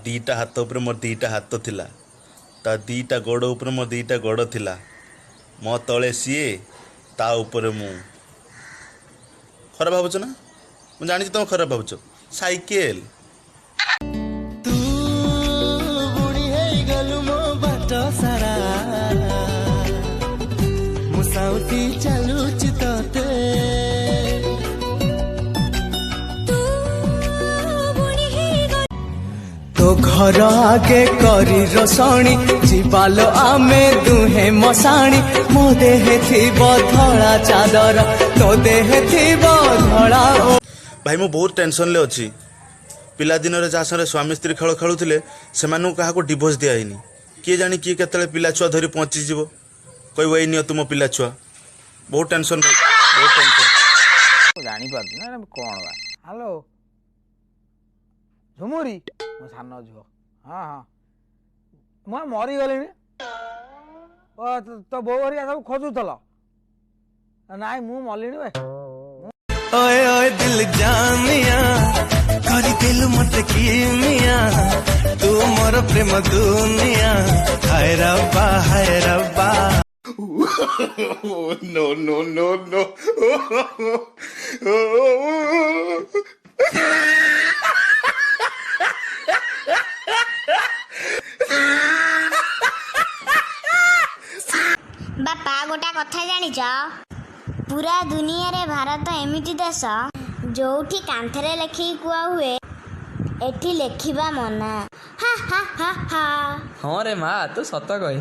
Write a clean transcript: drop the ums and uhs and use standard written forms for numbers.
दीटा हाथ ऊपर मोर दीटा हाथ थिला ता दीटा गोड़ ऊपर मोर दीटा गोड़ थिला मो तले सीए ता ऊपर मु खराब भावुच ना मु जानी तुम खराब भावुच साइकेल तू बुढ़ी है गलु मो बाट सारा मुसाउती चालू चितते तो घर आगे करी रसणी जीवाल आमे दुहे मसाणी मो देह थिब धड़ा चादर तो देह थिब धड़ा भाई मु बहुत टेंशन ले अच्छी पिला दिन रे जहाँ स्वामी स्त्री खेल खेलुले से क्या डिवोर्स दिखाई किए जानी किए केतले पिला छुआ धरी पहुँची जीव कोई वही नियो तुम पिला छुआ बहुत टेंशन बहुत टेंशन जानी पार ना कौन बा हेलो झुमुरी मो सान झुओ हाँ हाँ मुझे मरीगली तो बो हरिया सब खोजुल नाई मु मलिनी बे ओए ओए दिल जानिया करी दिल मत की मिया तू मोर प्रेम दुनिया हाय रब्बा नो नो नो नो बापा गोटा कथा जानिच पूरा दुनिया रे भारत एमिति देश जोठी कांथरे लेखि कुआ हुए एठी लेखिबा मना हा हा हा हा हाँ रे माँ तू सत कहल।